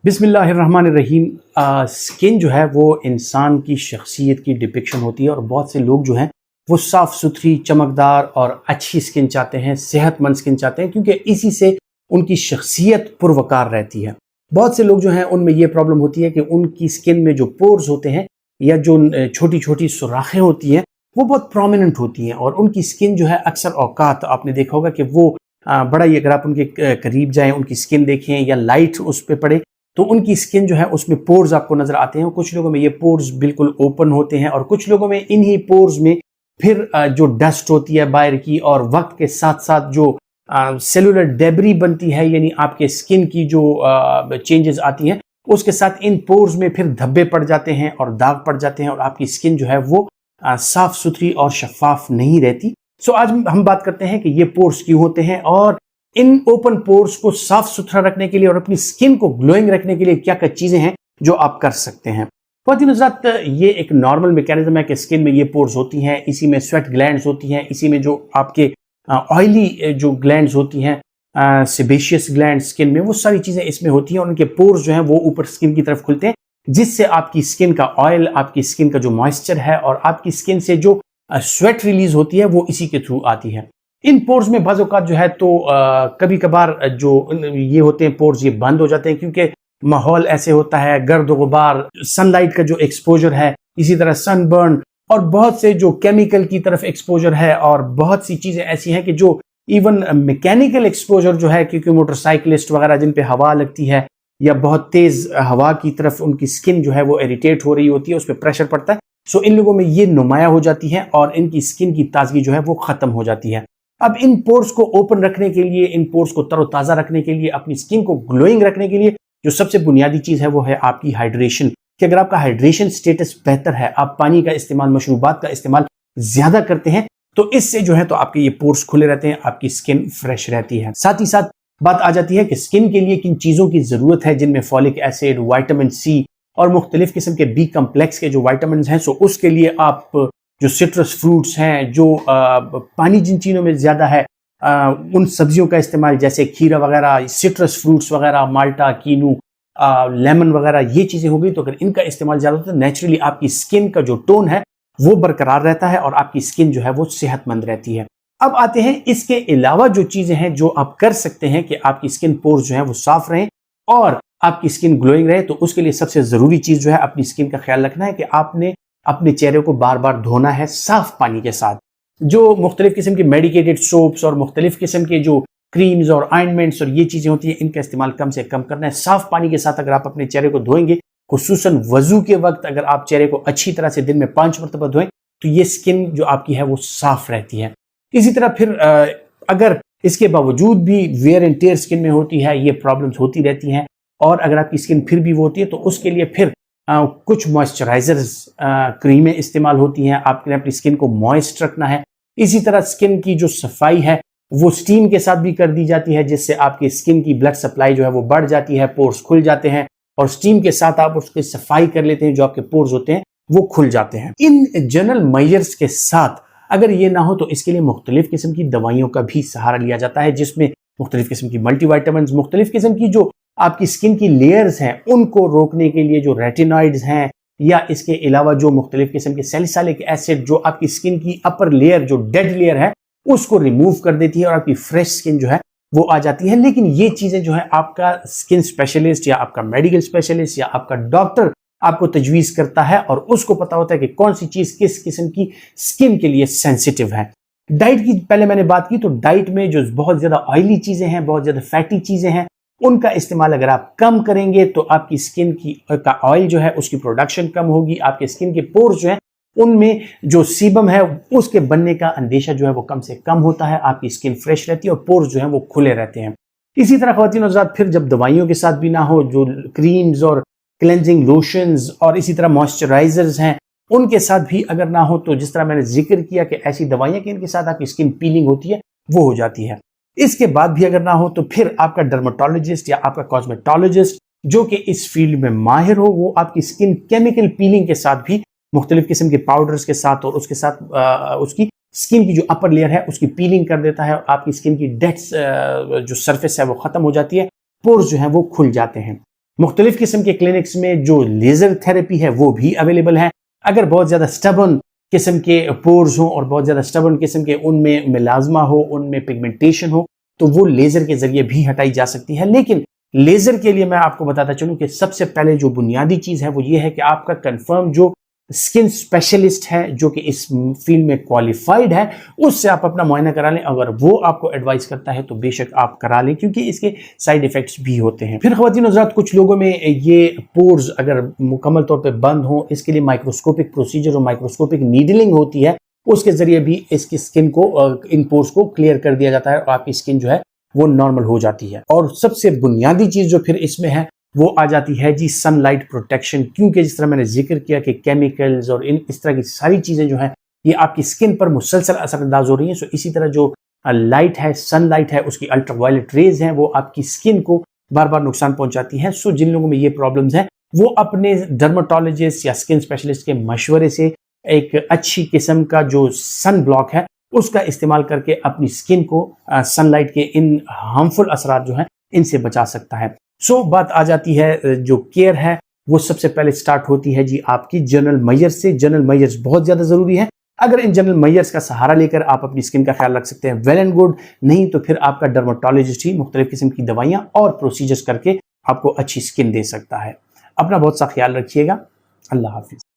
बिस्मिल्लाहिर्रहमानिर्रहीम। स्किन जो है वो इंसान की शख्सियत की डिपिक्शन होती है और बहुत से लोग जो हैं वो साफ़ सुथरी, चमकदार और अच्छी स्किन चाहते हैं, सेहतमंद स्किन चाहते हैं, क्योंकि इसी से उनकी शख्सियत पुरवकार रहती है। बहुत से लोग जो हैं उनमें ये प्रॉब्लम होती है कि उनकी स्किन में जो पोर्स होते हैं या जो छोटी छोटी सुराखें होती हैं वो बहुत प्रोमिनेंट होती हैं और उनकी स्किन जो है अक्सर औकात आपने देखा होगा कि वो बड़ा ही, अगर आप उनके करीब जाएं, उनकी स्किन देखें या लाइट उस पर पड़े तो उनकी स्किन जो है उसमें पोर्स आपको नजर आते हैं। कुछ लोगों में ये पोर्स बिल्कुल ओपन होते हैं और कुछ लोगों में इन्हीं पोर्स में फिर जो डस्ट होती है बाहर की और वक्त के साथ साथ जो सेलुलर डेब्री बनती है, यानी आपके स्किन की जो चेंजेस आती हैं, उसके साथ इन पोर्स में फिर धब्बे पड़ जाते हैं और दाग पड़ जाते हैं और आपकी स्किन जो है वो साफ सुथरी और शफाफ नहीं रहती। सो आज हम बात करते हैं कि ये पोर्स क्यों होते हैं और इन ओपन पोर्स को साफ सुथरा रखने के लिए और अपनी स्किन को ग्लोइंग रखने के लिए क्या क्या चीजें हैं जो आप कर सकते हैं। बहुत ही नज़रात, ये एक नॉर्मल मैकेनिज्म है कि स्किन में ये पोर्स होती हैं, इसी में स्वेट ग्लैंड्स होती हैं, इसी में जो आपके ऑयली जो ग्लैंड्स होती हैं, सेबेशियस ग्लैंड स्किन में, वो सारी चीजें इसमें होती हैं और उनके पोर्स जो हैं वो ऊपर स्किन की तरफ खुलते हैं, जिससे आपकी स्किन का ऑयल, आपकी स्किन का जो मॉइस्चर है और आपकी स्किन से जो स्वेट रिलीज होती है वो इसी के थ्रू आती है। इन पोर्स में बाज़ औक़ात जो है तो कभी कभार जो ये होते हैं पोर्स, ये बंद हो जाते हैं क्योंकि माहौल ऐसे होता है, गर्द गुबार, सनलाइट का जो एक्सपोजर है, इसी तरह सनबर्न और बहुत से जो केमिकल की तरफ एक्सपोजर है और बहुत सी चीज़ें ऐसी हैं कि जो इवन मैकेनिकल एक्सपोजर जो है, क्योंकि मोटरसाइकिलिस्ट वगैरह जिन पे हवा लगती है या बहुत तेज़ हवा की तरफ उनकी स्किन जो है वो इरिटेट हो रही होती है, उस पर प्रेशर पड़ता है, सो इन लोगों में ये नुमाया हो जाती है और इनकी स्किन की ताजगी जो है वो ख़त्म हो जाती है। अब इन पोर्स को ओपन रखने के लिए, इन पोर्स को तरोताज़ा रखने के लिए, अपनी स्किन को ग्लोइंग रखने के लिए जो सबसे बुनियादी चीज़ है वो है आपकी हाइड्रेशन। कि अगर आपका हाइड्रेशन स्टेटस बेहतर है, आप पानी का इस्तेमाल, मशरूबात का इस्तेमाल ज़्यादा करते हैं, तो इससे जो है तो आपके ये पोर्स खुले रहते हैं, आपकी स्किन फ्रेश रहती है। साथ ही साथ बात आ जाती है कि स्किन के लिए किन चीज़ों की ज़रूरत है, जिनमें फॉलिक एसिड, विटामिन सी और मुख्तलिफ किस्म के बी कम्प्लेक्स के जो वाइटामिन हैं, सो उसके लिए आप जो सिट्रस फ्रूट्स हैं, जो पानी जिन चीज़ों में ज़्यादा है, उन सब्जियों का इस्तेमाल, जैसे खीरा वगैरह, सिट्रस फ्रूट्स वगैरह, माल्टा, कीनू, लेमन वगैरह, ये चीज़ें हो गई, तो अगर इनका इस्तेमाल ज़्यादा होता है, नेचुरली आपकी स्किन का जो टोन है वो बरकरार रहता है और आपकी स्किन जो है वो सेहतमंद रहती है। अब आते हैं इसके अलावा जो चीज़ें हैं जो आप कर सकते हैं कि आपकी स्किन पोर्स जो है वो साफ रहें और आपकी स्किन ग्लोइंग रहे। तो उसके लिए सबसे ज़रूरी चीज़ जो है, अपनी स्किन का ख्याल रखना है कि आपने अपने चेहरे को बार बार धोना है साफ पानी के साथ। जो मुख्तलिफ किस्म के मेडिकेटेड सोप्स और मुख्तलिफ किस्म के जो क्रीम्स और ऑइंटमेंट्स और ये चीज़ें होती हैं, इनका इस्तेमाल कम से कम करना है। साफ पानी के साथ अगर आप अपने चेहरे को धोएंगे, खुसूसन वजू के वक्त अगर आप चेहरे को अच्छी तरह से दिन में 5 मरतबा धोएं, तो ये स्किन जो आपकी है वो साफ रहती है। इसी तरह फिर अगर इसके बावजूद भी वेयर एंड टेयर स्किन में होती है, ये प्रॉब्लम्स होती रहती हैं और अगर आपकी स्किन फिर भी वो होती है, तो उसके लिए फिर कुछ मॉइस्चराइजर्स क्रीमें इस्तेमाल होती हैं। आपने अपनी स्किन को मॉइस्ट रखना है। इसी तरह स्किन की जो सफाई है वो स्टीम के साथ भी कर दी जाती है, जिससे आपकी स्किन की ब्लड सप्लाई जो है वो बढ़ जाती है, पोर्स खुल जाते हैं और स्टीम के साथ आप उसकी सफाई कर लेते हैं, जो आपके पोर्स होते हैं वो खुल जाते हैं। इन जनरल मेजर्स के साथ अगर ये ना हो तो इसके लिए मुख्तलिफ किस्म की दवाइयों का भी सहारा लिया जाता है, जिसमें मुख्तलिफ किस्म की मल्टीविटामिन्स, मुख्तलिफ किस्म की जो आपकी स्किन की लेयर्स हैं उनको रोकने के लिए जो रेटिनॉइड्स हैं, या इसके अलावा जो मुख्तलिफ किस्म के सैलिसाइलिक एसिड जो आपकी स्किन की अपर लेयर, जो डेड लेयर है, उसको रिमूव कर देती है और आपकी फ्रेश स्किन जो है वो आ जाती है। लेकिन ये चीज़ें जो है आपका स्किन स्पेशलिस्ट या आपका मेडिकल स्पेशलिस्ट या आपका डॉक्टर आपको तजवीज़ करता है और उसको पता होता है कि कौन सी चीज़ किस किस्म की स्किन के लिए सेंसिटिव है। डाइट की पहले मैंने बात की, तो डाइट में जो बहुत ज़्यादा ऑयली चीज़ें हैं, बहुत ज़्यादा फैटी चीज़ें हैं, उनका इस्तेमाल अगर आप कम करेंगे तो आपकी स्किन की का ऑयल जो है उसकी प्रोडक्शन कम होगी, आपके स्किन के पोर्स जो है उनमें जो सीबम है उसके बनने का अंदेशा जो है वो कम से कम होता है, आपकी स्किन फ्रेश रहती है और पोर्स जो है वो खुले रहते हैं। इसी तरह ख्वातीन और हज़रात, फिर जब दवाइयों के साथ भी ना हो, जो क्रीम्स और क्लेंजिंग लोशंस और इसी तरह मॉइस्चराइजर्स हैं, उनके साथ भी अगर ना हो, तो जिस तरह मैंने जिक्र किया कि ऐसी दवाइयाँ कि इनके साथ आपकी स्किन पीलिंग होती है वो हो जाती है। इसके बाद भी अगर ना हो तो फिर आपका डर्मेटोलॉजिस्ट या आपका कॉस्मेटोलॉजिस्ट जो कि इस फील्ड में माहिर हो, वो आपकी स्किन केमिकल पीलिंग के साथ भी, मुख्तलिफ किस्म के पाउडर्स के साथ और उसके साथ उसकी स्किन की जो अपर लेयर है उसकी पीलिंग कर देता है और आपकी स्किन की डेड जो सरफेस है वो ख़त्म हो जाती है, पोर्स जो है वो खुल जाते हैं। मुख्तलिफ किस्म के क्लिनिक्स में जो लेजर थेरेपी है वो भी अवेलेबल है। अगर बहुत ज़्यादा स्टबर्न किस्म के पोर्स हो और बहुत ज़्यादा स्टबर्न किस्म के उनमें मिलाजमा हो, उनमें पिगमेंटेशन हो, तो वो लेज़र के ज़रिए भी हटाई जा सकती है। लेकिन लेज़र के लिए मैं आपको बताता चलूँ कि सबसे पहले जो बुनियादी चीज़ है वो ये है कि आपका कंफर्म जो स्किन स्पेशलिस्ट है जो कि इस फील्ड में क्वालिफाइड है, उससे आप अपना मुआयना करा लें। अगर वो आपको एडवाइस करता है तो बेशक आप करा लें, क्योंकि इसके साइड इफेक्ट्स भी होते हैं। फिर ख़वातीन हज़रात, कुछ लोगों में ये पोर्स अगर मुकम्मल तौर पे बंद हो, इसके लिए माइक्रोस्कोपिक प्रोसीजर और माइक्रोस्कोपिक नीडलिंग होती है, उसके ज़रिए भी इसकी स्किन को, इन पोर्स को क्लियर कर दिया जाता है और आपकी स्किन जो है वो नॉर्मल हो जाती है। और सबसे बुनियादी चीज़ जो फिर इसमें है वो आ जाती है जी सनलाइट प्रोटेक्शन, क्योंकि जिस तरह मैंने जिक्र किया कि केमिकल्स और इस तरह की सारी चीज़ें जो हैं ये आपकी स्किन पर मुसलसल असरअंदाज हो रही हैं। सो इसी तरह जो लाइट है, सनलाइट है, उसकी अल्ट्रावायलेट रेज हैं, वो आपकी स्किन को बार बार नुकसान पहुंचाती हैं। सो जिन लोगों में ये प्रॉब्लम्स हैं वो अपने डर्माटोलॉजिस्ट या स्किन स्पेशलिस्ट के मशवरे से एक अच्छी किस्म का जो सन ब्लॉक है उसका इस्तेमाल करके अपनी स्किन को सनलाइट के इन हार्मफुल असरात जो हैं इनसे बचा सकता है। सो बात आ जाती है जो केयर है वो सबसे पहले स्टार्ट होती है जी आपकी जनरल मेजर्स से। जनरल मेजर्स बहुत ज़्यादा ज़रूरी है। अगर इन जनरल मेजर्स का सहारा लेकर आप अपनी स्किन का ख्याल रख सकते हैं, वेल एंड गुड। नहीं तो फिर आपका डर्माटोलॉजिस्ट ही मुख्तलिफ किस्म की दवाइयाँ और प्रोसीजर्स करके आपको अच्छी स्किन दे सकता है। अपना बहुत सा ख्याल रखिएगा। अल्लाह हाफिज़।